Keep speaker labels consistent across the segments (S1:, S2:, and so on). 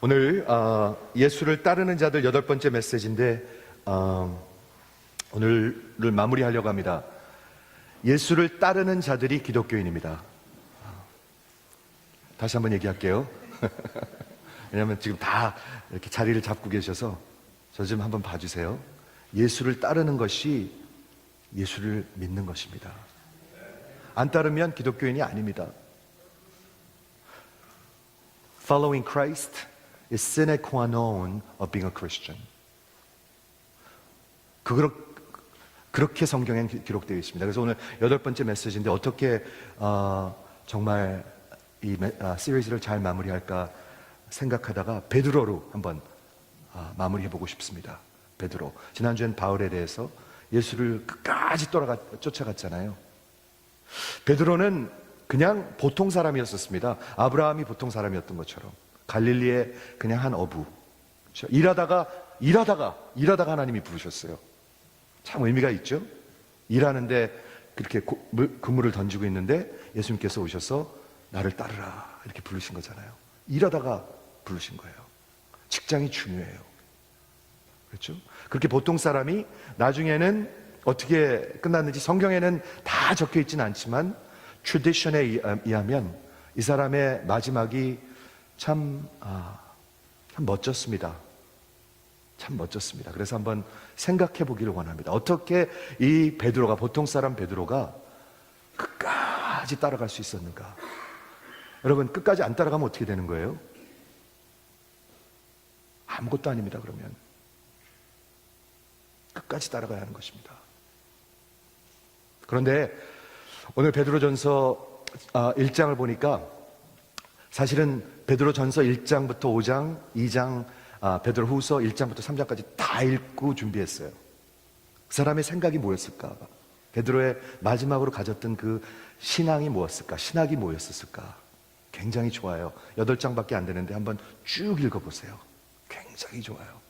S1: 오늘 예수를 따르는 자들 8번째 메시지인데 오늘을 마무리하려고 합니다. 예수를 따르는 자들이 기독교인입니다. 다시 한번 얘기할게요. 왜냐하면 지금 다 이렇게 자리를 잡고 계셔서 저 좀 한번 봐주세요. 예수를 따르는 것이 예수를 믿는 것입니다. 안 따르면 기독교인이 아닙니다. Following Christ is sine qua non of being a Christian. 그렇게 성경엔 기록되어 있습니다. 그래서 오늘 8번째 메시지인데 어떻게 정말 이 시리즈를 잘 마무리할까 생각하다가 베드로로 한번 마무리해보고 싶습니다. 베드로. 지난주엔 바울에 대해서 예수를 끝까지 쫓아갔잖아요. 베드로는 그냥 보통 사람이었었습니다. 아브라함이 보통 사람이었던 것처럼 갈릴리의 그냥 한 어부. 그렇죠? 일하다가 하나님이 부르셨어요. 참 의미가 있죠? 일하는데 그렇게 그물을 던지고 있는데 예수님께서 오셔서 나를 따르라 이렇게 부르신 거잖아요. 일하다가 부르신 거예요. 직장이 중요해요. 그렇죠? 그렇게 보통 사람이 나중에는 어떻게 끝났는지 성경에는 다 적혀 있지는 않지만 트래디션에 의하면 이 사람의 마지막이 참 멋졌습니다. 참 멋졌습니다. 그래서 한번 생각해 보기를 원합니다. 어떻게 이 베드로가, 보통 사람 베드로가 끝까지 따라갈 수 있었는가? 여러분, 끝까지 안 따라가면 어떻게 되는 거예요? 아무것도 아닙니다. 그러면 끝까지 따라가야 하는 것입니다. 그런데 오늘 베드로전서 1장을 보니까 사실은 베드로전서 1장부터 5장, 2장, 베드로후서 1장부터 3장까지 다 읽고 준비했어요. 그 사람의 생각이 뭐였을까? 베드로의 마지막으로 가졌던 그 신앙이 뭐였을까? 신학이 뭐였을까? 굉장히 좋아요. 8장밖에 안 되는데 한번 쭉 읽어보세요. 굉장히 좋아요.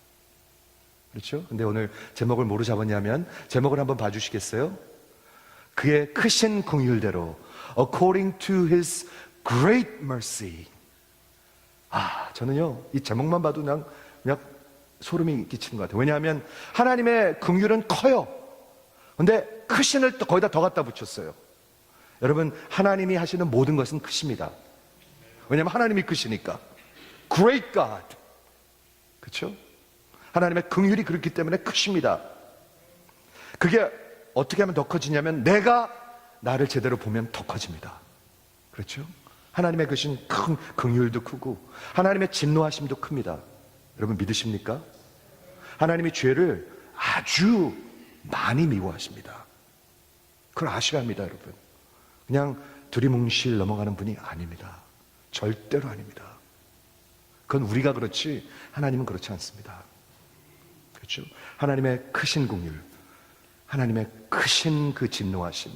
S1: 그렇죠? 근데 오늘 제목을 뭐로 잡았냐면, 제목을 한번 봐주시겠어요? 그의 크신 긍휼대로 according to his great mercy. 저는요 이 제목만 봐도 그냥 소름이 끼치는 것 같아요. 왜냐하면 하나님의 긍휼은 커요. 근데 크신을 또 거기다 더 갖다 붙였어요. 여러분, 하나님이 하시는 모든 것은 크십니다. 왜냐하면 하나님이 크시니까. Great God. 그렇죠? 하나님의 긍휼이 그렇기 때문에 크십니다. 그게 어떻게 하면 더 커지냐면 내가 나를 제대로 보면 더 커집니다. 그렇죠? 하나님의 크신 큰 긍휼도 크고 하나님의 진노하심도 큽니다. 여러분 믿으십니까? 하나님이 죄를 아주 많이 미워하십니다. 그걸 아셔야 합니다. 여러분, 그냥 두리뭉실 넘어가는 분이 아닙니다. 절대로 아닙니다. 그건 우리가 그렇지 하나님은 그렇지 않습니다. 그렇죠? 하나님의 크신 긍휼, 하나님의 크신 그 진노하심,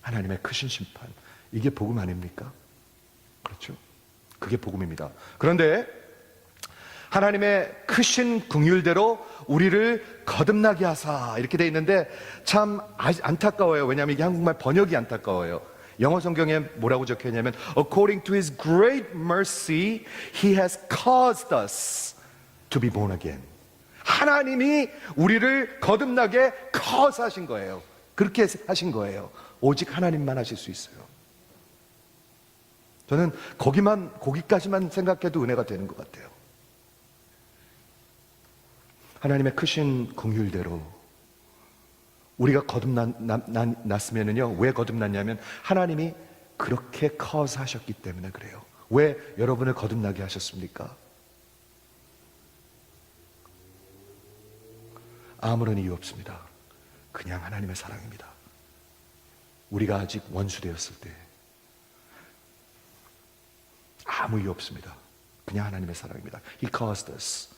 S1: 하나님의 크신 심판, 이게 복음 아닙니까? 그렇죠? 그게 복음입니다. 그런데 하나님의 크신 긍휼대로 우리를 거듭나게 하사 이렇게 돼 있는데 참 안타까워요. 왜냐하면 이게 한국말 번역이 안타까워요. 영어 성경에 뭐라고 적혀 있냐면 according to his great mercy he has caused us to be born again. 하나님이 우리를 거듭나게 cause 하신 거예요. 그렇게 하신 거예요. 오직 하나님만 하실 수 있어요. 저는 거기까지만 생각해도 은혜가 되는 것 같아요. 하나님의 크신 긍휼대로 우리가 거듭났으면요, 왜 거듭났냐면 하나님이 그렇게 cause 하셨기 때문에 그래요. 왜 여러분을 거듭나게 하셨습니까? 아무런 이유 없습니다. 그냥 하나님의 사랑입니다. 우리가 아직 원수되었을 때 아무 이유 없습니다. 그냥 하나님의 사랑입니다. He caused us.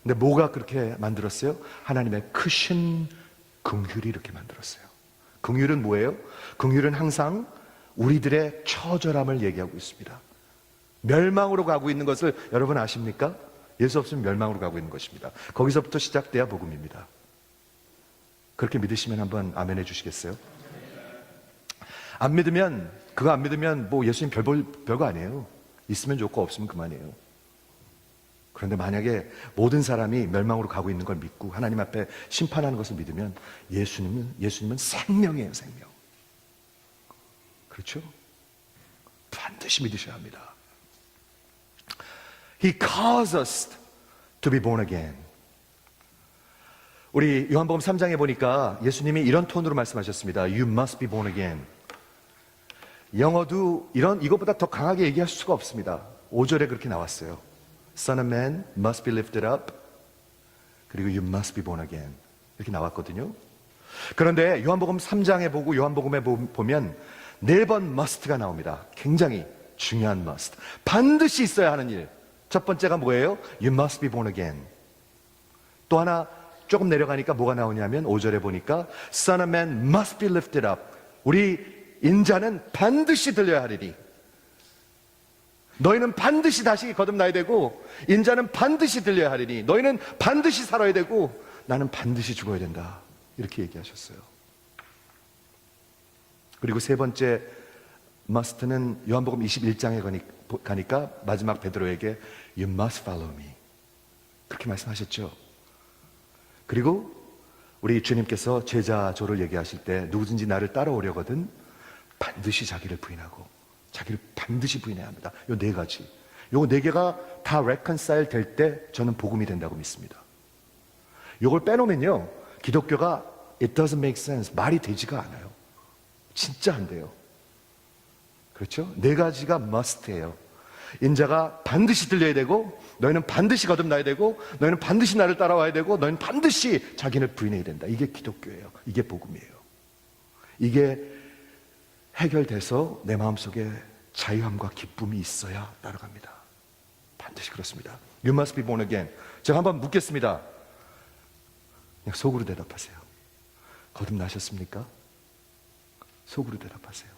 S1: 근데 뭐가 그렇게 만들었어요? 하나님의 크신 긍휼이 이렇게 만들었어요. 긍휼은 뭐예요? 긍휼은 항상 우리들의 처절함을 얘기하고 있습니다. 멸망으로 가고 있는 것을 여러분 아십니까? 예수 없으면 멸망으로 가고 있는 것입니다. 거기서부터 시작돼야 복음입니다. 그렇게 믿으시면 한번 아멘 해주시겠어요? 안 믿으면 뭐 예수님 별거 아니에요. 있으면 좋고 없으면 그만이에요. 그런데 만약에 모든 사람이 멸망으로 가고 있는 걸 믿고 하나님 앞에 심판하는 것을 믿으면 예수님은 생명이에요, 생명. 그렇죠? 반드시 믿으셔야 합니다. He calls us to be born again. 우리 요한복음 3장에 보니까 예수님이 이런 톤으로 말씀하셨습니다. You must be born again. 영어도 이것보다 더 강하게 얘기할 수가 없습니다. 5절에 그렇게 나왔어요. Son of man must be lifted up. 그리고 you must be born again. 이렇게 나왔거든요. 그런데 요한복음 3장에 보고 요한복음에 보면 4번 must가 나옵니다. 굉장히 중요한 must. 반드시 있어야 하는 일. 첫 번째가 뭐예요? You must be born again. 또 하나 조금 내려가니까 뭐가 나오냐면 5절에 보니까 Son of man must be lifted up. 우리 인자는 반드시 들려야 하리니. 너희는 반드시 다시 거듭나야 되고 인자는 반드시 들려야 하리니 너희는 반드시 살아야 되고 나는 반드시 죽어야 된다. 이렇게 얘기하셨어요. 그리고 세 번째 must는 요한복음 21장에 가니까 마지막 베드로에게 You must follow me. 그렇게 말씀하셨죠. 그리고 우리 주님께서 제자조를 얘기하실 때 누구든지 나를 따라오려거든 반드시 자기를 부인하고 자기를 반드시 부인해야 합니다. 요 4가지. 요 4개가 다 reconcile 될 때 저는 복음이 된다고 믿습니다. 요걸 빼놓으면요 기독교가 it doesn't make sense. 말이 되지가 않아요. 진짜 안 돼요. 그렇죠? 4가지가 must예요. 인자가 반드시 들려야 되고 너희는 반드시 거듭나야 되고 너희는 반드시 나를 따라와야 되고 너희는 반드시 자기를 부인해야 된다. 이게 기독교예요. 이게 복음이에요. 이게 해결돼서 내 마음속에 자유함과 기쁨이 있어야 따라갑니다. 반드시 그렇습니다. You must be born again. 제가 한번 묻겠습니다. 그냥 속으로 대답하세요. 거듭나셨습니까? 속으로 대답하세요.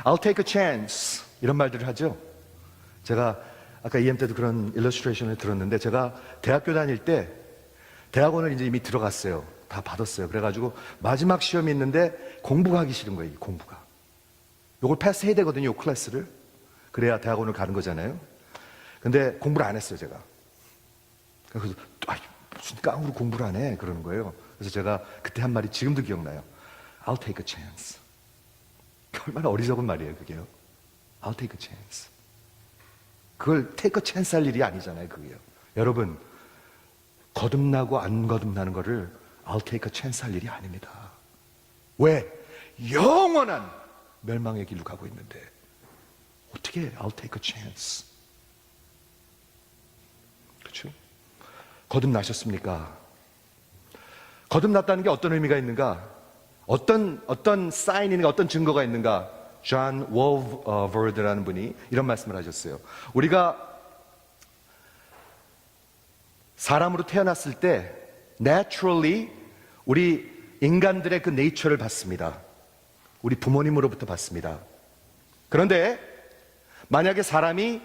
S1: I'll take a chance. 이런 말들을 하죠. 제가 아까 EM 때도 그런 일러스트레이션을 들었는데 제가 대학교 다닐 때 대학원을 이제 이미 들어갔어요. 다 받았어요. 그래가지고 마지막 시험이 있는데 공부가 하기 싫은 거예요. 공부가. 요걸 패스해야 되거든요. 요 클래스를. 그래야 대학원을 가는 거잖아요. 근데 공부를 안 했어요. 제가. 그래서 무슨 깡으로 공부를 안 해? 그러는 거예요. 그래서 제가 그때 한 말이 지금도 기억나요. I'll take a chance. 얼마나 어리석은 말이에요, 그게요. I'll take a chance. 그걸 take a chance 할 일이 아니잖아요, 그게요. 여러분, 거듭나고 안 거듭나는 거를 I'll take a chance 할 일이 아닙니다. 왜? 영원한 멸망의 길로 가고 있는데 어떻게 I'll take a chance? 그렇죠? 거듭나셨습니까? 거듭났다는 게 어떤 의미가 있는가? 어떤 사인인가, 어떤 증거가 있는가? 존 월버드라는 분이 이런 말씀을 하셨어요. 우리가 사람으로 태어났을 때 naturally 우리 인간들의 그 네이처를 받습니다. 우리 부모님으로부터 받습니다. 그런데 만약에 사람이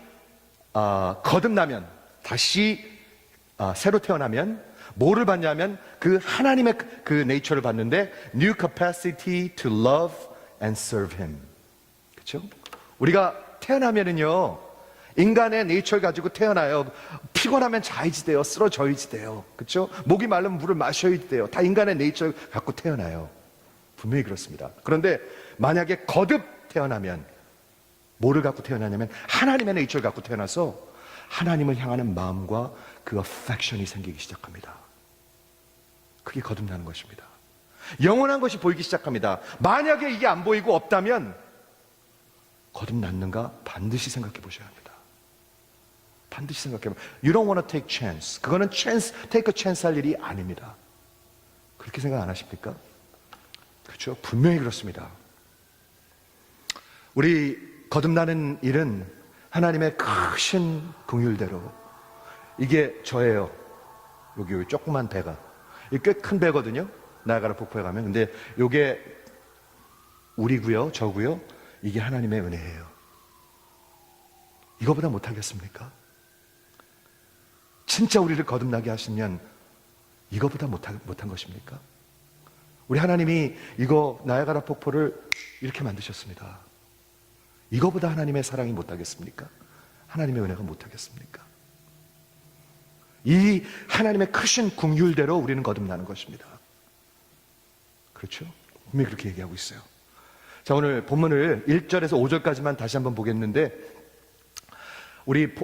S1: 거듭나면 다시 새로 태어나면 뭐를 받냐면 그 하나님의 그 네이처를 받는데 new capacity to love and serve him. 그렇죠? 우리가 태어나면은요 인간의 네이처를 가지고 태어나요. 피곤하면 자야지 돼요. 쓰러져야지 돼요. 그렇죠? 목이 마르면 물을 마셔야지 돼요. 다 인간의 네이처를 갖고 태어나요. 분명히 그렇습니다. 그런데 만약에 거듭 태어나면 뭐를 갖고 태어나냐면 하나님의 네이처를 갖고 태어나서 하나님을 향하는 마음과 그 affection이 생기기 시작합니다. 그게 거듭나는 것입니다. 영원한 것이 보이기 시작합니다. 만약에 이게 안 보이고 없다면 거듭났는가 반드시 생각해 보셔야 합니다. 반드시 생각해 보세요. You don't want to take chance. 그거는 take a chance 할 일이 아닙니다. 그렇게 생각 안 하십니까? 그렇죠? 분명히 그렇습니다. 우리 거듭나는 일은 하나님의 크신 긍휼대로 이게 저예요. 여기 조그만 배가 이게 꽤 큰 배거든요. 나야가라 폭포에 가면. 근데 이게 우리고요, 저고요. 이게 하나님의 은혜예요. 이거보다 못하겠습니까? 진짜 우리를 거듭나게 하시면 이거보다 못한 것입니까? 우리 하나님이 이거 나야가라 폭포를 이렇게 만드셨습니다. 이거보다 하나님의 사랑이 못하겠습니까? 하나님의 은혜가 못하겠습니까? 이 하나님의 크신 긍휼대로 우리는 거듭나는 것입니다. 그렇죠? 분명히 그렇게 얘기하고 있어요. 자, 오늘 본문을 1절에서 5절까지만 다시 한번 보겠는데, 우리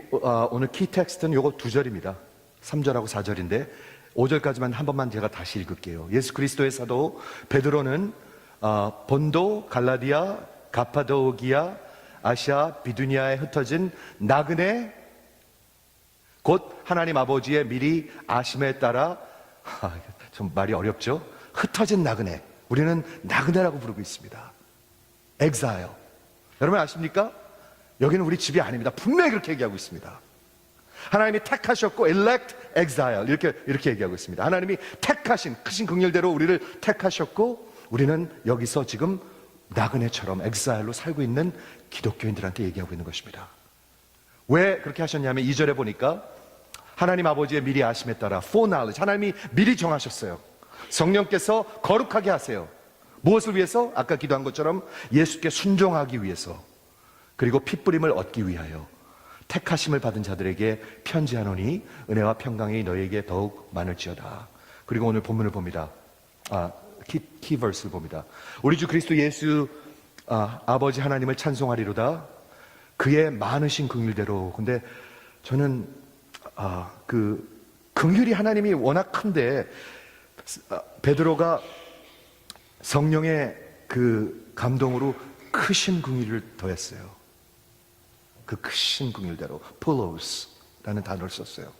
S1: 오늘 키 텍스트는 요거 2절입니다. 3절하고 4절인데 5절까지만 한 번만 제가 다시 읽을게요. 예수 그리스도의 사도 베드로는 본도, 갈라디아, 가파도기아, 아시아, 비두니아에 흩어진 나그네, 곧 하나님 아버지의 미리 아심에 따라, 좀 말이 어렵죠? 흩어진 나그네, 우리는 나그네라고 부르고 있습니다. exile. 여러분 아십니까? 여기는 우리 집이 아닙니다. 분명히 그렇게 얘기하고 있습니다. 하나님이 택하셨고 elect, exile 이렇게 얘기하고 있습니다. 하나님이 택하신 크신 긍휼대로 우리를 택하셨고, 우리는 여기서 지금 나그네처럼 exile로 살고 있는 기독교인들한테 얘기하고 있는 것입니다. 왜 그렇게 하셨냐면 2절에 보니까 하나님 아버지의 미리 아심에 따라 foreknowledge, 하나님이 미리 정하셨어요. 성령께서 거룩하게 하세요. 무엇을 위해서? 아까 기도한 것처럼 예수께 순종하기 위해서, 그리고 핏부림을 얻기 위하여 택하심을 받은 자들에게 편지하노니 은혜와 평강이 너희에게 더욱 많을지어다. 그리고 오늘 본문을 봅니다. 키 버스를 봅니다. 우리 주 그리스도 예수 아버지 하나님을 찬송하리로다. 그의 많으신 긍휼대로. 근데 저는 그 긍휼이 하나님이 워낙 큰데 베드로가 성령의 그 감동으로 크신 긍휼을 더했어요. 그 크신 긍휼대로 풀로스라는 단어를 썼어요.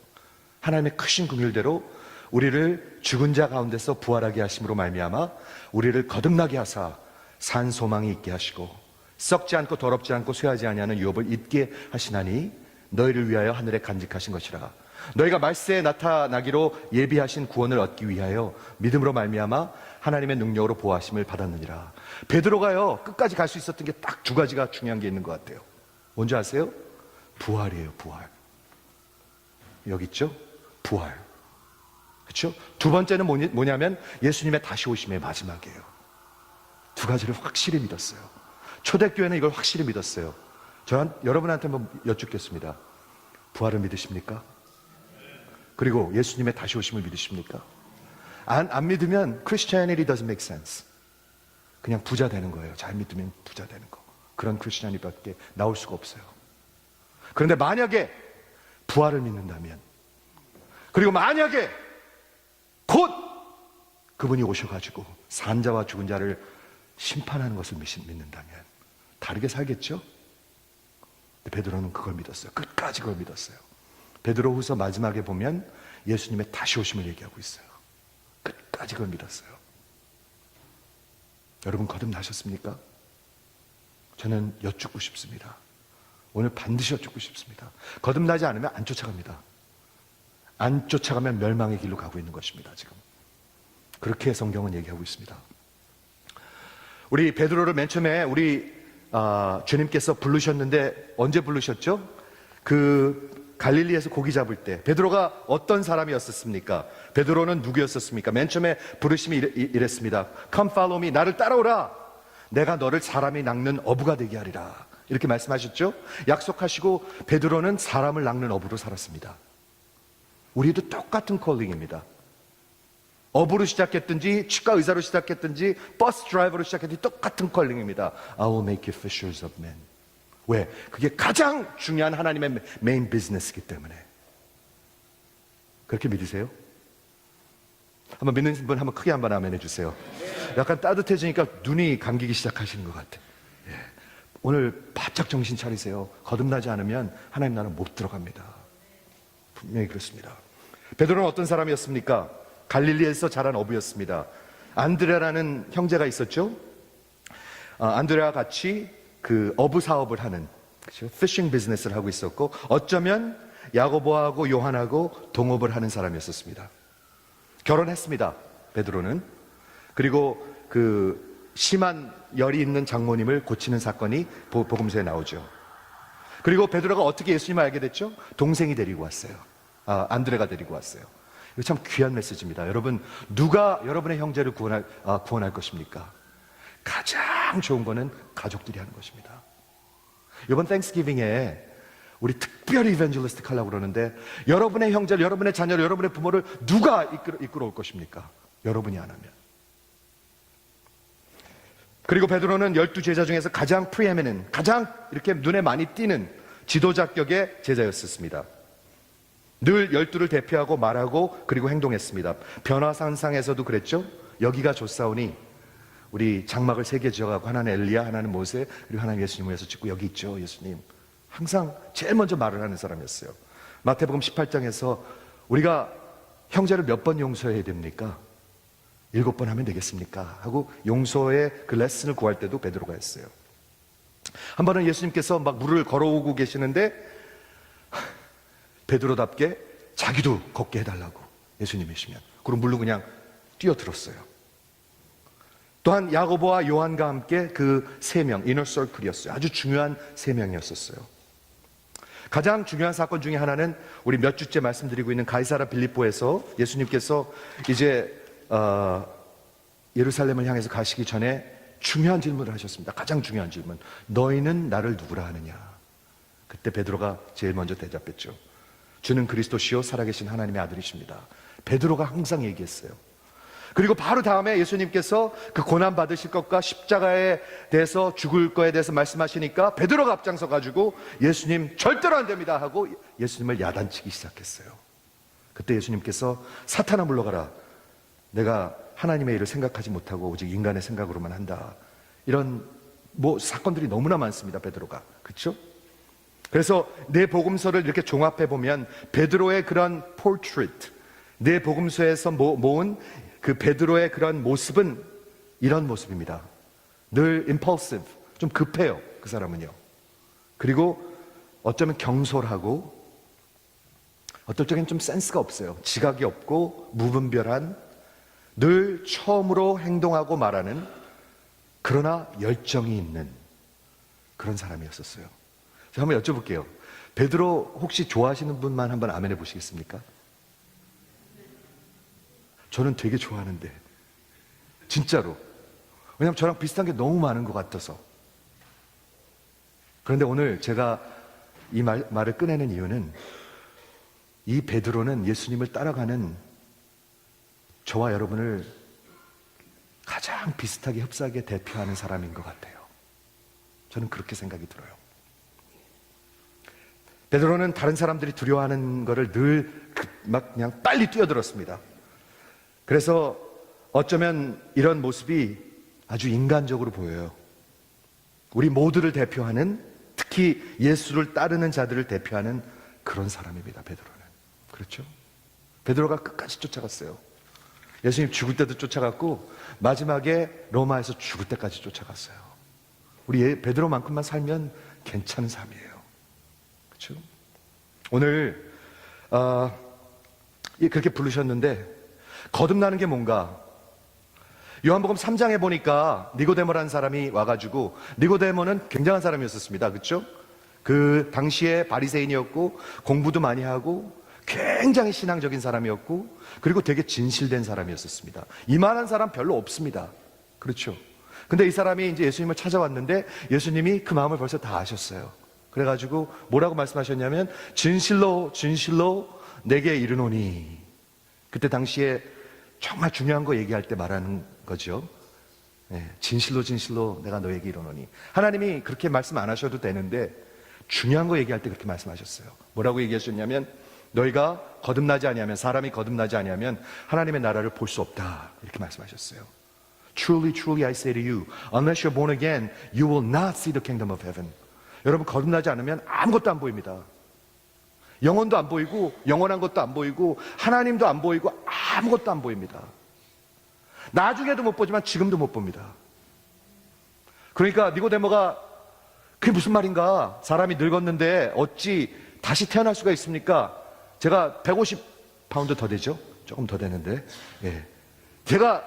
S1: 하나님의 크신 긍휼대로 우리를 죽은 자 가운데서 부활하게 하심으로 말미암아 우리를 거듭나게 하사 산 소망이 있게 하시고 썩지 않고 더럽지 않고 쇠하지 아니하는 유업을 잊게 하시나니 너희를 위하여 하늘에 간직하신 것이라. 너희가 말세에 나타나기로 예비하신 구원을 얻기 위하여 믿음으로 말미암아 하나님의 능력으로 보호하심을 받았느니라. 베드로가요 끝까지 갈 수 있었던 게 딱 2가지가 중요한 게 있는 것 같아요. 뭔지 아세요? 부활이에요. 부활. 여기 있죠? 부활. 그렇죠? 두 번째는 뭐냐면 예수님의 다시 오심의 마지막이에요. 2가지를 확실히 믿었어요. 초대교회는 이걸 확실히 믿었어요. 여러분한테 한번 여쭙겠습니다. 부활을 믿으십니까? 그리고 예수님의 다시 오심을 믿으십니까? 안 믿으면 Christianity doesn't make sense. 그냥 부자 되는 거예요. 잘 믿으면 부자 되는 거. 그런 크리스천이밖에 나올 수가 없어요. 그런데 만약에 부활을 믿는다면, 그리고 만약에 곧 그분이 오셔가지고 산자와 죽은 자를 심판하는 것을 믿는다면 다르게 살겠죠? 베드로는 그걸 믿었어요. 끝까지 그걸 믿었어요. 베드로후서 마지막에 보면 예수님의 다시 오심을 얘기하고 있어요. 끝까지 그걸 믿었어요. 여러분 거듭나셨습니까? 저는 여쭙고 싶습니다. 오늘 반드시 여쭙고 싶습니다. 거듭나지 않으면 안 쫓아갑니다. 안 쫓아가면 멸망의 길로 가고 있는 것입니다. 지금 그렇게 성경은 얘기하고 있습니다. 우리 베드로를 맨 처음에 우리 주님께서 부르셨는데 언제 부르셨죠? 그 갈릴리에서 고기 잡을 때 베드로가 어떤 사람이었습니까? 베드로는 누구였습니까? 맨 처음에 부르심이 이랬습니다. Come follow me. 나를 따라오라. 내가 너를 사람이 낚는 어부가 되게 하리라. 이렇게 말씀하셨죠? 약속하시고 베드로는 사람을 낚는 어부로 살았습니다. 우리도 똑같은 콜링입니다. 어부로 시작했든지 치과 의사로 시작했든지 버스 드라이버로 시작했든지 똑같은 콜링입니다. I will make you fishers of men. 왜? 그게 가장 중요한 하나님의 메인 비즈니스이기 때문에. 그렇게 믿으세요? 한번 믿는 분 한번 크게 한번 아멘 해주세요. 약간 따뜻해지니까 눈이 감기기 시작하시는 것 같아요. 예. 오늘 바짝 정신 차리세요. 거듭나지 않으면 하나님 나라는 못 들어갑니다. 분명히 그렇습니다. 베드로는 어떤 사람이었습니까? 갈릴리에서 자란 어부였습니다. 안드레라는 형제가 있었죠. 안드레와 같이 그 어부 사업을 하는, 그렇죠? 피싱 비즈니스를 하고 있었고, 어쩌면 야고보하고 요한하고 동업을 하는 사람이었습니다. 결혼했습니다. 베드로는. 그리고 그 심한 열이 있는 장모님을 고치는 사건이 복음서에 나오죠. 그리고 베드로가 어떻게 예수님을 알게 됐죠? 동생이 데리고 왔어요. 안드레가 데리고 왔어요. 이거 참 귀한 메시지입니다. 여러분, 누가 여러분의 형제를 구원할 것입니까? 가장 좋은 거는 가족들이 하는 것입니다. 이번 땡스기빙에 우리 특별히 이벤젤리스틱 하려고 그러는데 여러분의 형제를, 여러분의 자녀를, 여러분의 부모를 누가 이끌어올 것입니까? 여러분이 안 하면. 그리고 베드로는 12제자 중에서 가장 프리에미넨, 가장 이렇게 눈에 많이 띄는 지도자격의 제자였었습니다. 늘 12를 대표하고 말하고 그리고 행동했습니다. 변화산상에서도 그랬죠. 여기가 좋사오니 우리 장막을 3개 지어가고 하나는 엘리야, 하나는 모세, 그리고 하나는 예수님을 위해서 짓고 여기 있죠, 예수님. 항상 제일 먼저 말을 하는 사람이었어요. 마태복음 18장에서 우리가 형제를 몇 번 용서해야 됩니까? 7번 하면 되겠습니까? 하고 용서의 그 레슨을 구할 때도 베드로가 했어요. 한 번은 예수님께서 막 물을 걸어오고 계시는데 베드로답게 자기도 걷게 해달라고, 예수님이시면. 그럼 물로 그냥 뛰어들었어요. 또한 야고보와 요한과 함께 그 3명, 이너 서클이었어요. 아주 중요한 3명이었었어요. 가장 중요한 사건 중에 하나는 우리 몇 주째 말씀드리고 있는 가이사라 빌립보에서 예수님께서 이제 예루살렘을 향해서 가시기 전에 중요한 질문을 하셨습니다. 가장 중요한 질문. 너희는 나를 누구라 하느냐? 그때 베드로가 제일 먼저 대답했죠. 주는 그리스도시요 살아계신 하나님의 아들이십니다. 베드로가 항상 얘기했어요. 그리고 바로 다음에 예수님께서 그 고난 받으실 것과 십자가에 대해서 죽을 거에 대해서 말씀하시니까 베드로가 앞장서 가지고 예수님 절대로 안 됩니다 하고 예수님을 야단치기 시작했어요. 그때 예수님께서 사탄아 물러가라. 내가 하나님의 일을 생각하지 못하고 오직 인간의 생각으로만 한다. 이런 사건들이 너무나 많습니다. 베드로가. 그렇죠? 그래서 내 복음서를 이렇게 종합해 보면 베드로의 그런 포트레이트, 내 복음서에서 모은 그 베드로의 그런 모습은 이런 모습입니다. 늘 impulsive, 좀 급해요. 그 사람은요. 그리고 어쩌면 경솔하고 어떨 적엔 좀 센스가 없어요. 지각이 없고 무분별한, 늘 처음으로 행동하고 말하는, 그러나 열정이 있는 그런 사람이었었어요. 제가 한번 여쭤볼게요. 베드로 혹시 좋아하시는 분만 한번 아멘 해보시겠습니까? 저는 되게 좋아하는데, 진짜로. 왜냐하면 저랑 비슷한 게 너무 많은 것 같아서. 그런데 오늘 제가 이 말을 꺼내는 이유는 이 베드로는 예수님을 따라가는 저와 여러분을 가장 비슷하게 흡사하게 대표하는 사람인 것 같아요. 저는 그렇게 생각이 들어요. 베드로는 다른 사람들이 두려워하는 것을 늘 막 그냥 빨리 뛰어들었습니다. 그래서 어쩌면 이런 모습이 아주 인간적으로 보여요. 우리 모두를 대표하는, 특히 예수를 따르는 자들을 대표하는 그런 사람입니다. 베드로는. 그렇죠? 베드로가 끝까지 쫓아갔어요. 예수님 죽을 때도 쫓아갔고 마지막에 로마에서 죽을 때까지 쫓아갔어요. 우리 베드로만큼만 살면 괜찮은 삶이에요. 그렇죠? 오늘 그렇게 부르셨는데 거듭나는 게 뭔가? 요한복음 3장에 보니까 니고데모라는 사람이 와가지고, 니고데모는 굉장한 사람이었습니다. 그렇죠? 그 당시에 바리새인이었고 공부도 많이 하고 굉장히 신앙적인 사람이었고, 그리고 되게 진실된 사람이었습니다. 이만한 사람 별로 없습니다. 그렇죠? 근데 이 사람이 이제 예수님을 찾아왔는데 예수님이 그 마음을 벌써 다 아셨어요. 그래가지고 뭐라고 말씀하셨냐면, 진실로 진실로 내게 이르노니. 그때 당시에 정말 중요한 거 얘기할 때 말하는 거죠. 진실로 진실로 내가 너에게 이르노니. 하나님이 그렇게 말씀 안 하셔도 되는데 중요한 거 얘기할 때 그렇게 말씀하셨어요. 뭐라고 얘기하셨냐면, 너희가 거듭나지 아니하면, 사람이 거듭나지 아니하면 하나님의 나라를 볼 수 없다, 이렇게 말씀하셨어요. Truly, truly I say to you, unless you're born again, you will not see the kingdom of heaven. 여러분, 거듭나지 않으면 아무것도 안 보입니다. 영혼도 안 보이고 영원한 것도 안 보이고 하나님도 안 보이고 아무것도 안 보입니다. 나중에도 못 보지만 지금도 못 봅니다. 그러니까 니고데모가 그게 무슨 말인가? 사람이 늙었는데 어찌 다시 태어날 수가 있습니까? 제가 150파운드 더 되죠? 조금 더 되는데, 제가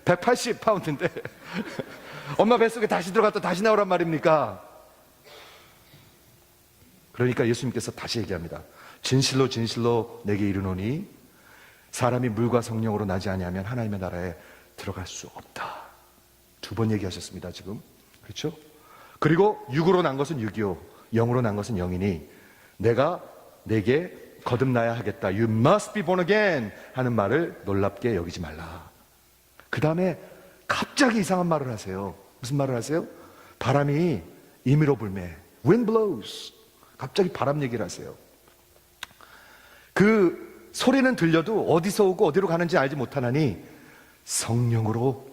S1: 180파운드인데 엄마 뱃속에 다시 들어갔다 다시 나오란 말입니까? 그러니까 예수님께서 다시 얘기합니다. 진실로 진실로 내게 이르노니 사람이 물과 성령으로 나지 아니하면 하나님의 나라에 들어갈 수 없다. 2번 얘기하셨습니다. 지금. 그렇죠? 그리고 육으로 난 것은 육이요 영으로 난 것은 영이니 내가 내게 거듭나야 하겠다. You must be born again 하는 말을 놀랍게 여기지 말라. 그 다음에 갑자기 이상한 말을 하세요. 무슨 말을 하세요? 바람이 임의로 불매. Wind blows. 갑자기 바람 얘기를 하세요. 그 소리는 들려도 어디서 오고 어디로 가는지 알지 못하나니 성령으로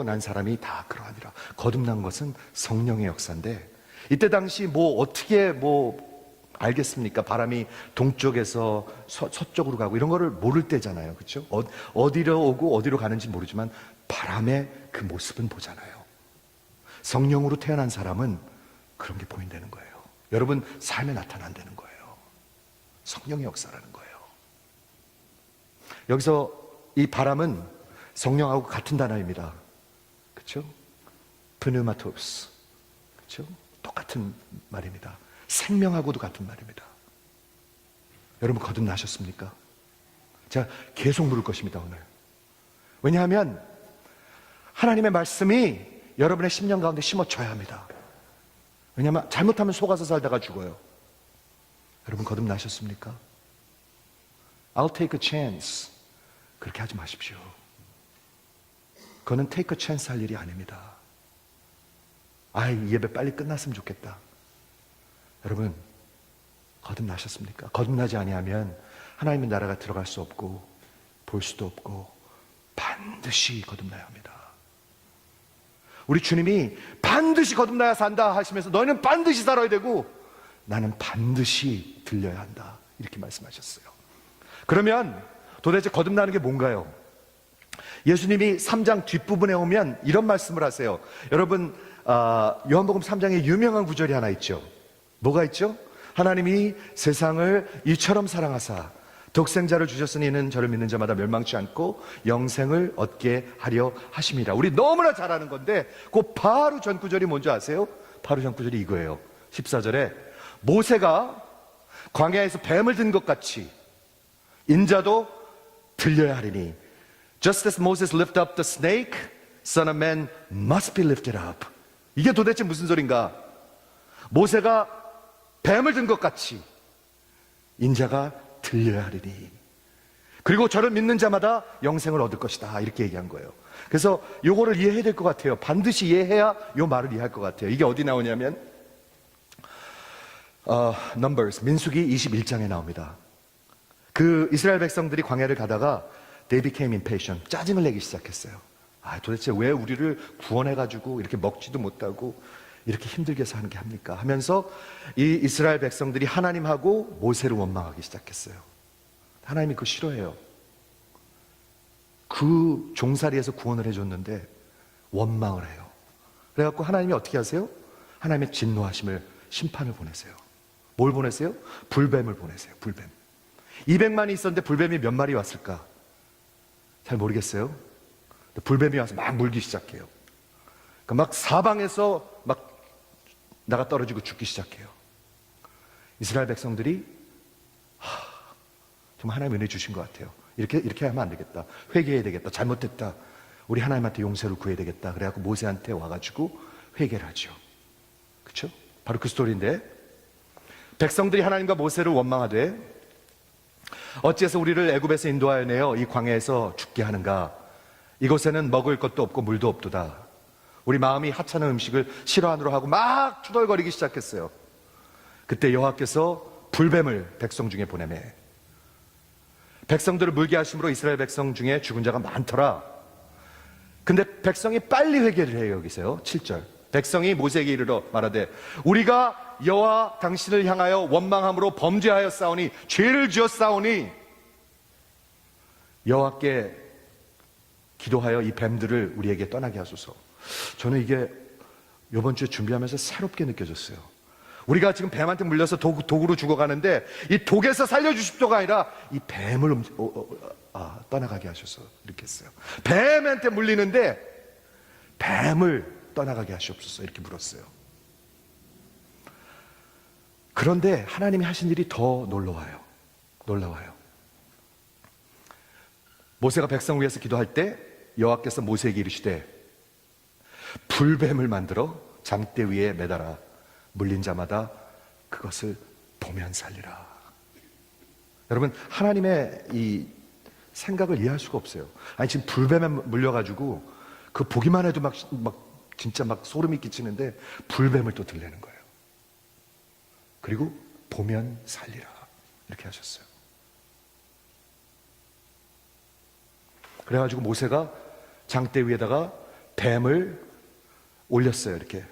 S1: 난 사람이 다 그러하니라. 거듭난 것은 성령의 역사인데, 이때 당시 어떻게 알겠습니까? 바람이 동쪽에서 서쪽으로 가고 이런 거를 모를 때잖아요. 그렇죠? 어디로 오고 어디로 가는지 모르지만 바람의 그 모습은 보잖아요. 성령으로 태어난 사람은 그런 게 보인다는 거예요. 여러분 삶에 나타난다는 거예요. 성령의 역사라는 거예요. 여기서 이 바람은 성령하고 같은 단어입니다. 그렇죠? pneumatos. 그렇죠? 똑같은 말입니다. 생명하고도 같은 말입니다. 여러분 거듭나셨습니까? 제가 계속 물을 것입니다, 오늘. 왜냐하면 하나님의 말씀이 여러분의 심령 가운데 심어져야 합니다. 왜냐하면 잘못하면 속아서 살다가 죽어요. 여러분 거듭나셨습니까? I'll take a chance. 그렇게 하지 마십시오. 그거는 take a chance 할 일이 아닙니다. 이 예배 빨리 끝났으면 좋겠다. 여러분 거듭나셨습니까? 거듭나지 아니하면 하나님의 나라가 들어갈 수 없고 볼 수도 없고 반드시 거듭나야 합니다. 우리 주님이 반드시 거듭나야 산다 하시면서 너희는 반드시 살아야 되고 나는 반드시 들려야 한다 이렇게 말씀하셨어요. 그러면 도대체 거듭나는 게 뭔가요? 예수님이 3장 뒷부분에 오면 이런 말씀을 하세요. 여러분 요한복음 3장에 유명한 구절이 하나 있죠. 뭐가 있죠? 하나님이 세상을 이처럼 사랑하사 독생자를 주셨으니 이는 저를 믿는 자마다 멸망치 않고 영생을 얻게 하려 하심이라. 우리 너무나 잘 아는 건데 그 바로 전 구절이 뭔지 아세요? 바로 전 구절이 이거예요. 14절에 모세가 광야에서 뱀을 든 것 같이 인자도 들려야 하리니 Just as Moses lifted up the snake, Son of Man must be lifted up. 이게 도대체 무슨 소린가? 모세가 뱀을 든 것 같이 인자가 들려야 하리니 그리고 저를 믿는 자마다 영생을 얻을 것이다 이렇게 얘기한 거예요. 그래서 요거를 이해해야 될 것 같아요. 반드시 이해해야 요 말을 이해할 것 같아요. 이게 어디 나오냐면 Numbers, 민수기 21장에 나옵니다. 그 이스라엘 백성들이 광야를 가다가 They became impatient. 짜증을 내기 시작했어요. 도대체 왜 우리를 구원해가지고 이렇게 먹지도 못하고 이렇게 힘들게 사는 게 합니까? 하면서 이 이스라엘 백성들이 하나님하고 모세를 원망하기 시작했어요. 하나님이 그거 싫어해요. 그 종살이에서 구원을 해줬는데 원망을 해요. 그래갖고 하나님이 어떻게 하세요? 하나님의 진노하심을, 심판을 보내세요. 뭘 보내세요? 불뱀을 보내세요. 불뱀. 200만이 있었는데 불뱀이 몇 마리 왔을까? 잘 모르겠어요. 불뱀이 와서 막 물기 시작해요. 막 사방에서 막 나가 떨어지고 죽기 시작해요. 이스라엘 백성들이 정말 하나님 은혜 주신 것 같아요. 이렇게 하면 안 되겠다. 회개해야 되겠다. 잘못했다. 우리 하나님한테 용서를 구해야 되겠다. 그래갖고 모세한테 와가지고 회개를 하죠. 그렇죠? 바로 그 스토리인데 백성들이 하나님과 모세를 원망하되 어찌해서 우리를 애굽에서 인도하여 내어 이 광야에서 죽게 하는가? 이곳에는 먹을 것도 없고 물도 없도다. 우리 마음이 하찮은 음식을 싫어하느라 하고 막 투덜거리기 시작했어요. 그때 여호와께서 불뱀을 백성 중에 보내매 백성들을 물게 하심으로 이스라엘 백성 중에 죽은 자가 많더라. 근데 백성이 빨리 회개를 해요. 여기서요 7절 백성이 모세에게 이르러 말하되 우리가 여호와 당신을 향하여 원망함으로 범죄하여 싸우니 죄를 지어 싸우니 여호와께 기도하여 이 뱀들을 우리에게 떠나게 하소서. 저는 이게 이번 주에 준비하면서 새롭게 느껴졌어요. 우리가 지금 뱀한테 물려서 독으로 죽어가는데 이 독에서 살려주십시오가 아니라 이 뱀을 떠나가게 하셔서 이렇게 했어요. 뱀한테 물리는데 뱀을 떠나가게 하시옵소서 이렇게 물었어요. 그런데 하나님이 하신 일이 더 놀라워요. 모세가 백성을 위해서 기도할 때 여호와께서 모세에게 이르시되 불뱀을 만들어 장대 위에 매달아 물린 자마다 그것을 보면 살리라. 여러분, 하나님의 이 생각을 이해할 수가 없어요. 아니, 지금 불뱀에 물려가지고 그 보기만 해도 진짜 막 소름이 끼치는데 불뱀을 또 들려는 거예요. 그리고 보면 살리라. 이렇게 하셨어요. 그래가지고 모세가 장대 위에다가 뱀을 올렸어요. 이렇게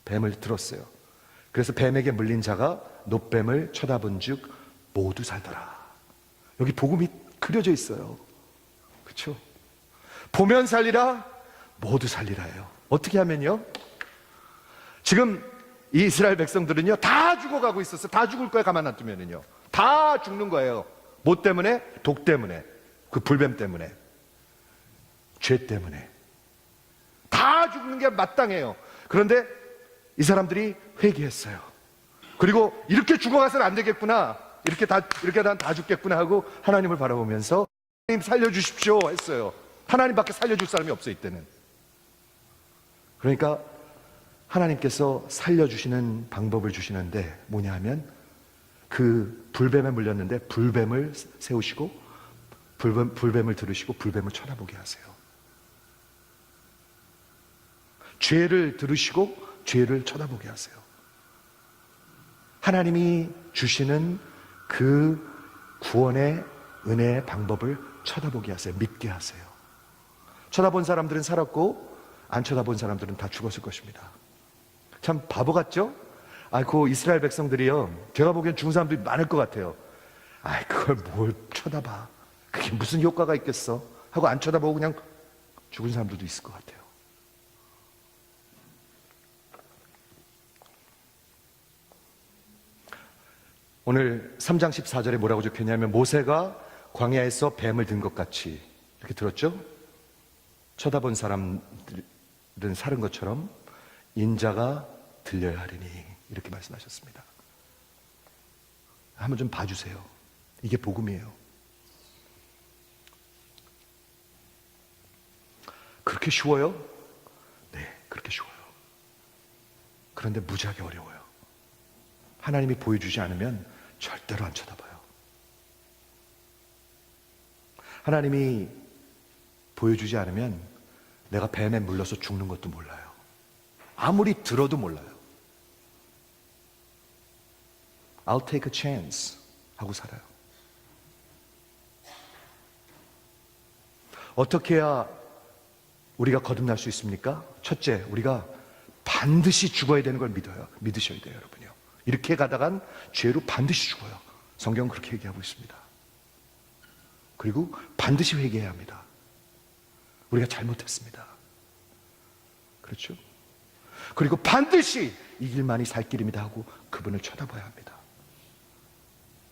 S1: 뱀을 들었어요. 그래서 뱀에게 물린 자가 놋뱀을 쳐다본 즉 모두 살더라. 여기 복음이 그려져 있어요. 그렇죠? 보면 살리라, 모두 살리라예요. 어떻게 하면요? 지금 이 이스라엘 백성들은요 다 죽어가고 있었어요. 다 죽을 거예요. 가만 놔두면은요 다 죽는 거예요. 뭐 때문에? 독 때문에, 그 불뱀 때문에, 죄 때문에 다 죽는 게 마땅해요. 그런데 이 사람들이 회개했어요. 그리고 이렇게 죽어가서는 안 되겠구나, 이렇게 다 죽겠구나 하고 하나님을 바라보면서 하나님 살려주십시오 했어요. 하나님밖에 살려줄 사람이 없어요 이때는. 그러니까 하나님께서 살려주시는 방법을 주시는데 뭐냐 하면 그 불뱀에 물렸는데 불뱀을 세우시고 불뱀을 들으시고 불뱀을 쳐다보게 하세요. 죄를 들으시고 죄를 쳐다보게 하세요. 하나님이 주시는 그 구원의 은혜의 방법을 쳐다보게 하세요. 믿게 하세요. 쳐다본 사람들은 살았고 안 쳐다본 사람들은 다 죽었을 것입니다. 참 바보 같죠? 그 이스라엘 백성들이요, 제가 보기엔 죽은 사람들이 많을 것 같아요. 그걸 뭘 쳐다봐, 그게 무슨 효과가 있겠어 하고 안 쳐다보고 그냥 죽은 사람들도 있을 것 같아요. 오늘 3장 14절에 뭐라고 적혀있냐면 모세가 광야에서 뱀을 든 것 같이, 이렇게 들었죠? 쳐다본 사람들은 살은 것처럼 인자가 들려야 하리니, 이렇게 말씀하셨습니다. 한번 좀 봐주세요. 이게 복음이에요. 그렇게 쉬워요? 네, 그렇게 쉬워요. 그런데 무지하게 어려워요. 하나님이 보여주지 않으면 절대로 안 쳐다봐요. 하나님이 보여주지 않으면 내가 뱀에 물려서 죽는 것도 몰라요. 아무리 들어도 몰라요. I'll take a chance 하고 살아요. 어떻게 해야 우리가 거듭날 수 있습니까? 첫째, 우리가 반드시 죽어야 되는 걸 믿으셔야 돼요, 여러분요. 이렇게 가다간 죄로 반드시 죽어요. 성경은 그렇게 얘기하고 있습니다. 그리고 반드시 회개해야 합니다. 우리가 잘못했습니다. 그렇죠? 그리고 반드시 이 길만이 살 길입니다 하고 그분을 쳐다봐야 합니다.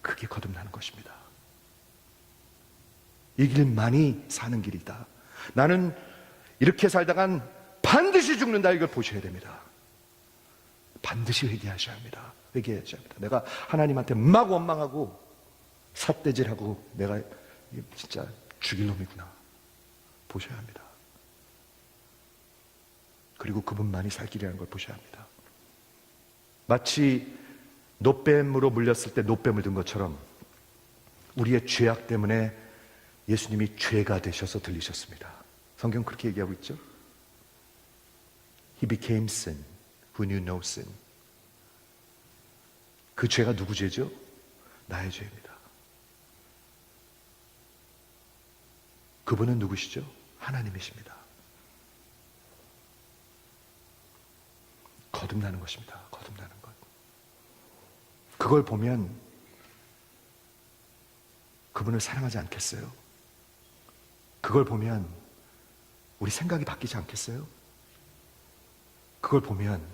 S1: 그게 거듭나는 것입니다. 이 길만이 사는 길이다. 나는 이렇게 살다간 반드시 죽는다, 이걸 보셔야 됩니다. 반드시 회개하셔야 합니다. 회개하셔야 합니다. 내가 하나님한테 막 원망하고 삿대질하고 내가 진짜 죽일 놈이구나 보셔야 합니다. 그리고 그분만이 살 길이라는 걸 보셔야 합니다. 마치 놋뱀으로 물렸을 때 놋뱀을 든 것처럼 우리의 죄악 때문에 예수님이 죄가 되셔서 들리셨습니다. 성경 그렇게 얘기하고 있죠. He became sin who knew no sin. 그 죄가 누구 죄죠? 나의 죄입니다. 그분은 누구시죠? 하나님이십니다. 거듭나는 것입니다. 거듭나는 것. 그걸 보면 그분을 사랑하지 않겠어요? 그걸 보면 우리 생각이 바뀌지 않겠어요? 그걸 보면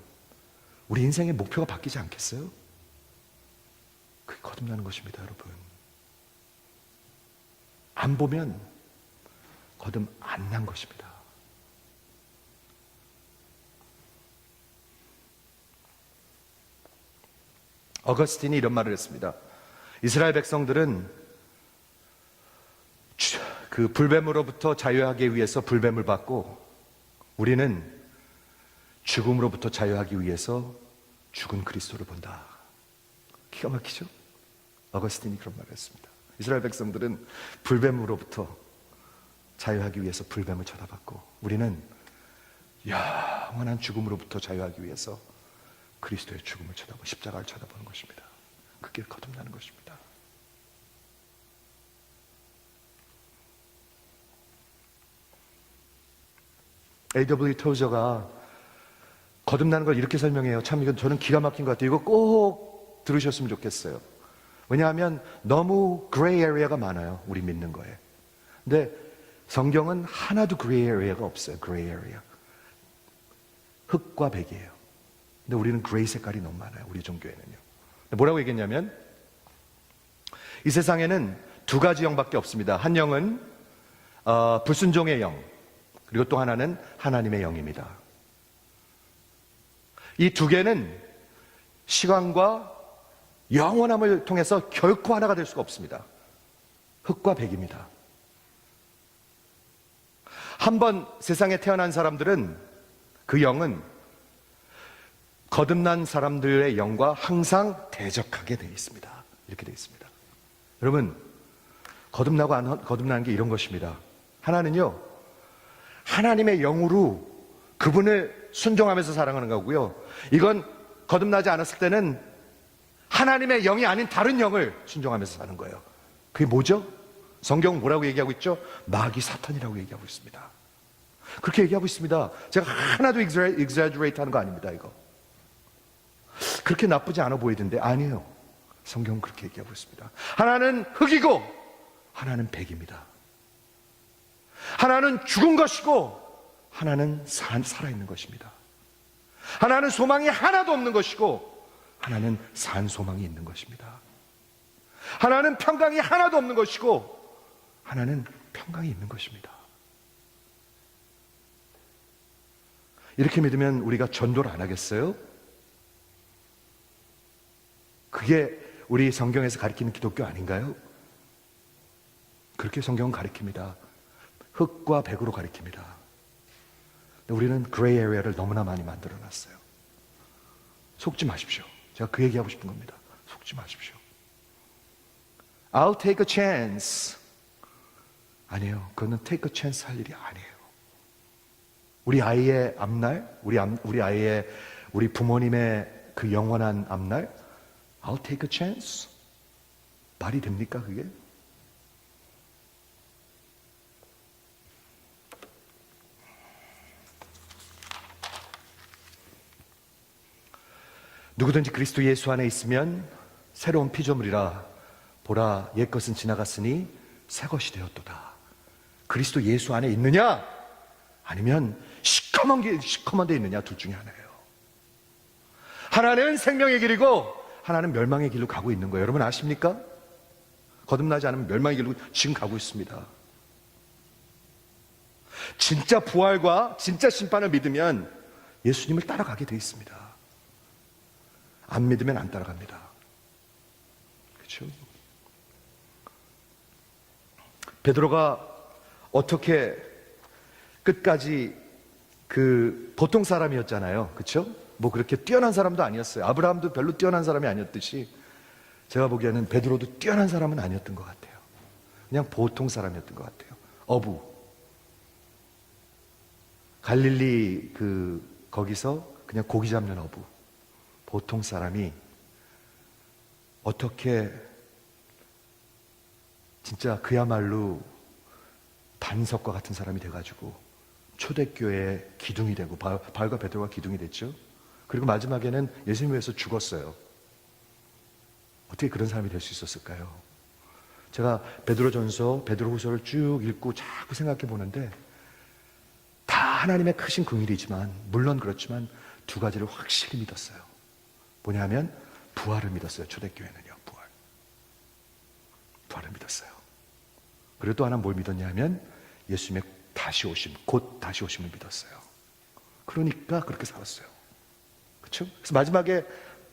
S1: 우리 인생의 목표가 바뀌지 않겠어요? 그게 거듭나는 것입니다, 여러분. 안 보면 거듭 안 난 것입니다. 어거스틴이 이런 말을 했습니다. 이스라엘 백성들은 그 불뱀으로부터 자유하기 위해서 불뱀을 받고 우리는 죽음으로부터 자유하기 위해서 죽은 그리스도를 본다. 기가 막히죠? 어거스틴이 그런 말을 했습니다. 이스라엘 백성들은 불뱀으로부터 자유하기 위해서 불뱀을 쳐다봤고, 우리는 영원한 죽음으로부터 자유하기 위해서 그리스도의 죽음을 쳐다보고 십자가를 쳐다보는 것입니다. 그게 거듭나는 것입니다. A.W. 토저가 거듭나는 걸 이렇게 설명해요. 참 이건 저는 기가 막힌 것 같아요. 이거 꼭 들으셨으면 좋겠어요. 왜냐하면 너무 그레이 에리어가 많아요, 우리 믿는 거에. 근데 성경은 하나도 그레이 에리어가 없어요. 그레이 에리어. 흑과 백이에요. 근데 우리는 그레이 색깔이 너무 많아요, 우리 종교에는요. 뭐라고 얘기했냐면, 이 세상에는 두 가지 영밖에 없습니다. 한 영은 불순종의 영, 그리고 또 하나는 하나님의 영입니다. 이 두 개는 시간과 영원함을 통해서 결코 하나가 될 수가 없습니다. 흑과 백입니다. 한번 세상에 태어난 사람들은, 그 영은 거듭난 사람들의 영과 항상 대적하게 되어 있습니다. 이렇게 되어 있습니다. 여러분, 거듭나고 안 거듭나는 게 이런 것입니다. 하나는요, 하나님의 영으로 그분을 순종하면서 사랑하는 거고요, 이건 거듭나지 않았을 때는 하나님의 영이 아닌 다른 영을 순종하면서 사는 거예요. 그게 뭐죠? 성경은 뭐라고 얘기하고 있죠? 마귀 사탄이라고 얘기하고 있습니다. 그렇게 얘기하고 있습니다. 제가 하나도 exaggerate 하는 거 아닙니다, 이거. 그렇게 나쁘지 않아 보이던데 아니에요. 성경은 그렇게 얘기하고 있습니다. 하나는 흑이고 하나는 백입니다. 하나는 죽은 것이고 하나는 살아있는 것입니다. 하나는 소망이 하나도 없는 것이고 하나는 산 소망이 있는 것입니다. 하나는 평강이 하나도 없는 것이고 하나는 평강이 있는 것입니다. 이렇게 믿으면 우리가 전도를 안 하겠어요? 그게 우리 성경에서 가리키는 기독교 아닌가요? 그렇게 성경은 가리킵니다. 흑과 백으로 가리킵니다. 우리는 그레이 에리어를 너무나 많이 만들어놨어요. 속지 마십시오. 제가 그 얘기하고 싶은 겁니다. 속지 마십시오. I'll take a chance. 아니에요. 그거는 take a chance 할 일이 아니에요. 우리 아이의 앞날, 우리 부모님의 그 영원한 앞날, I'll take a chance. 말이 됩니까, 그게? 누구든지 그리스도 예수 안에 있으면 새로운 피조물이라, 보라 옛것은 지나갔으니 새것이 되었도다. 그리스도 예수 안에 있느냐, 아니면 시커먼 데 있느냐, 둘 중에 하나예요. 하나는 생명의 길이고 하나는 멸망의 길로 가고 있는 거예요. 여러분 아십니까? 거듭나지 않으면 멸망의 길로 지금 가고 있습니다. 진짜 부활과 진짜 심판을 믿으면 예수님을 따라가게 돼 있습니다. 안 믿으면 안 따라갑니다. 그렇죠? 베드로가 어떻게 끝까지 그 보통 사람이었잖아요. 그렇죠? 뭐 그렇게 뛰어난 사람도 아니었어요. 아브라함도 별로 뛰어난 사람이 아니었듯이 제가 보기에는 베드로도 뛰어난 사람은 아니었던 것 같아요. 그냥 보통 사람이었던 것 같아요. 어부. 갈릴리 거기서 그냥 고기 잡는 어부. 보통 사람이 어떻게 진짜 그야말로 반석과 같은 사람이 돼가지고 초대교회의 기둥이 되고, 바울과 베드로가 기둥이 됐죠. 그리고 마지막에는 예수님 위해서 죽었어요. 어떻게 그런 사람이 될 수 있었을까요? 제가 베드로전서, 베드로후서를 쭉 읽고 자꾸 생각해 보는데 다 하나님의 크신 긍휼이지만, 물론 그렇지만 두 가지를 확실히 믿었어요. 뭐냐면 부활을 믿었어요. 초대교회는요, 부활을 믿었어요. 그리고 또 하나 뭘 믿었냐면 예수님의 다시 오심, 곧 다시 오심을 믿었어요. 그러니까 그렇게 살았어요. 그렇죠? 그래서 마지막에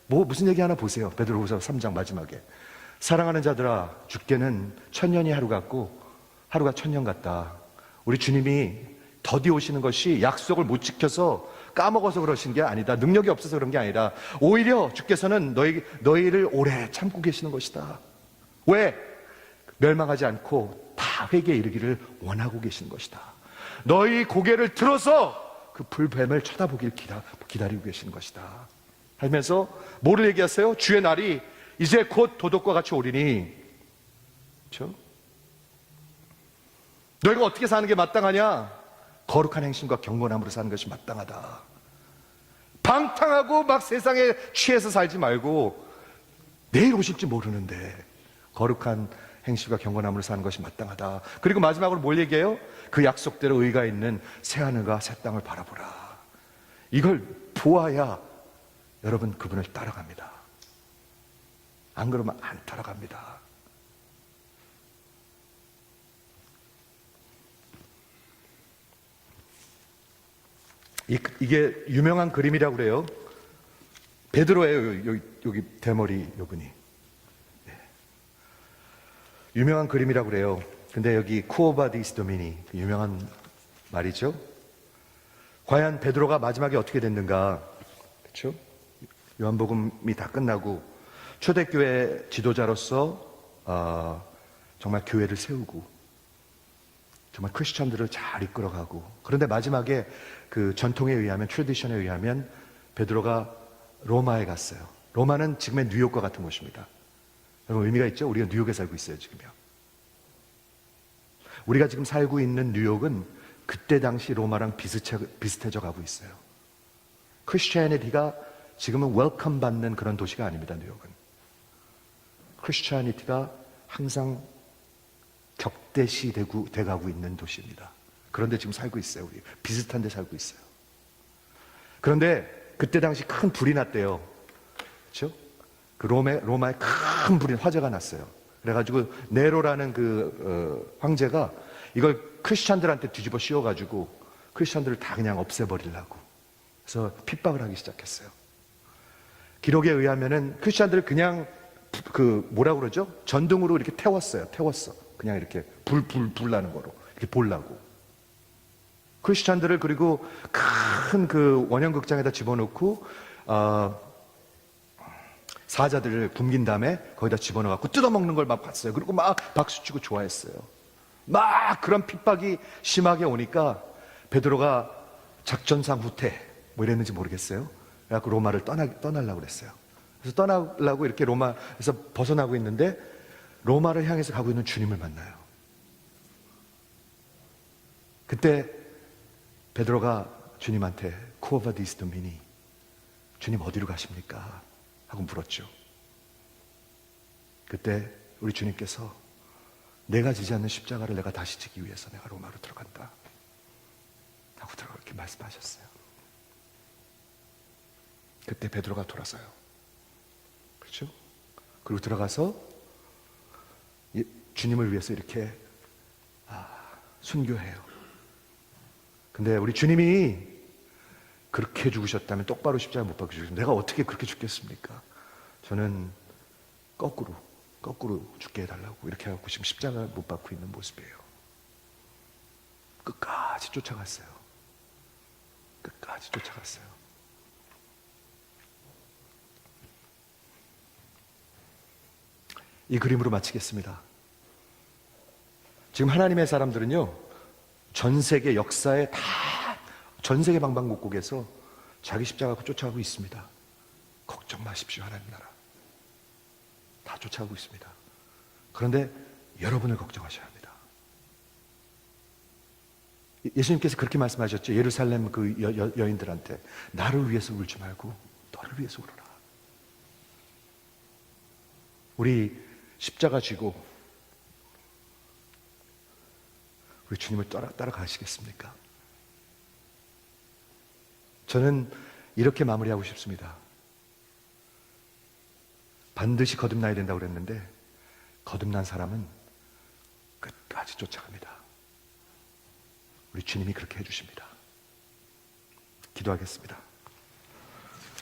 S1: 무슨 얘기 하나 보세요. 베드로후서 3장 마지막에, 사랑하는 자들아, 주께는 천년이 하루 같고 하루가 천년 같다. 우리 주님이 더디 오시는 것이 약속을 못 지켜서 까먹어서 그러신 게 아니다. 능력이 없어서 그런 게 아니라 오히려 주께서는 너희를 오래 참고 계시는 것이다. 왜? 멸망하지 않고 다 회개에 이르기를 원하고 계시는 것이다. 너희 고개를 들어서 그 불뱀을 쳐다보길 기다리고 계시는 것이다 하면서 뭐를 얘기하세요? 주의 날이 이제 곧 도둑과 같이 오리니, 그렇죠? 너희가 어떻게 사는 게 마땅하냐? 거룩한 행심과 경건함으로 사는 것이 마땅하다. 방탕하고 막 세상에 취해서 살지 말고 내일 오실지 모르는데 거룩한 행실과 경건함으로 사는 것이 마땅하다. 그리고 마지막으로 뭘 얘기해요? 그 약속대로 의가 있는 새하늘과 새 땅을 바라보라. 이걸 보아야 여러분 그분을 따라갑니다. 안 그러면 안 따라갑니다. 이게 유명한 그림이라고 그래요. 베드로예요. 여기 대머리 요분이. 네. 유명한 그림이라고 그래요. 근데 여기 쿠오바디스 도미니, 유명한 말이죠. 과연 베드로가 마지막에 어떻게 됐는가? 그렇죠? 요한복음이 다 끝나고 초대교회 지도자로서 정말 교회를 세우고 정말 크리스천들을 잘 이끌어가고, 그런데 마지막에 그 전통에 의하면, 트래디션에 의하면 베드로가 로마에 갔어요. 로마는 지금의 뉴욕과 같은 곳입니다. 여러분 의미가 있죠? 우리가 뉴욕에 살고 있어요 지금요. 우리가 지금 살고 있는 뉴욕은 그때 당시 로마랑 비슷해져 가고 있어요. 크리스티애니티가 지금은 웰컴 받는 그런 도시가 아닙니다. 뉴욕은 크리스티애니티가 항상 격대시 돼가고 있는 도시입니다. 그런데 지금 살고 있어요. 우리 비슷한 데 살고 있어요. 그런데 그때 당시 큰 불이 났대요. 그렇죠? 그 로마에 큰 불이, 화재가 났어요. 그래가지고 네로라는 황제가 이걸 크리스찬들한테 뒤집어 씌워가지고 크리스찬들을 다 그냥 없애버리려고, 그래서 핍박을 하기 시작했어요. 기록에 의하면은 크리스찬들을 그냥 뭐라고 그러죠? 전등으로 이렇게 태웠어. 그냥 이렇게 불 나는 거로 이렇게 보려고. 크리스찬들을 그리고 큰 원형극장에다 집어넣고 사자들을 굶긴 다음에 거기다 집어넣어갖고 뜯어먹는 걸 막 봤어요. 그리고 막 박수치고 좋아했어요. 막 그런 핍박이 심하게 오니까 베드로가 작전상 후퇴 뭐 이랬는지 모르겠어요. 그래갖고 로마를 떠나려고 그랬어요. 그래서 떠나려고 이렇게 로마에서 벗어나고 있는데 로마를 향해서 가고 있는 주님을 만나요. 그때 베드로가 주님한테 쿠오바디스 도미니, 주님 어디로 가십니까? 하고 물었죠. 그때 우리 주님께서 내가 지지 않는 십자가를 내가 다시 지기 위해서 내가 로마로 들어간다 하고 이렇게 말씀하셨어요. 그때 베드로가 돌아서요. 그렇죠? 그리고 들어가서 주님을 위해서 이렇게 순교해요. 근데 우리 주님이 그렇게 죽으셨다면 똑바로 십자가 못 박혀 주셨어요. 내가 어떻게 그렇게 죽겠습니까? 저는 거꾸로 죽게 해달라고 이렇게 해갖고 지금 십자가 못 박고 있는 모습이에요. 끝까지 쫓아갔어요. 이 그림으로 마치겠습니다. 지금 하나님의 사람들은요, 전 세계 역사에 전 세계 방방곡곡에서 자기 십자가 갖고 쫓아가고 있습니다. 걱정 마십시오. 하나님 나라 다 쫓아가고 있습니다. 그런데 여러분을 걱정하셔야 합니다. 예수님께서 그렇게 말씀하셨죠. 예루살렘 그 여인들한테 나를 위해서 울지 말고 너를 위해서 울어라. 우리 십자가 쥐고 우리 주님을 따라가시겠습니까? 저는 이렇게 마무리하고 싶습니다. 반드시 거듭나야 된다고 그랬는데 거듭난 사람은 끝까지 쫓아갑니다. 우리 주님이 그렇게 해주십니다. 기도하겠습니다.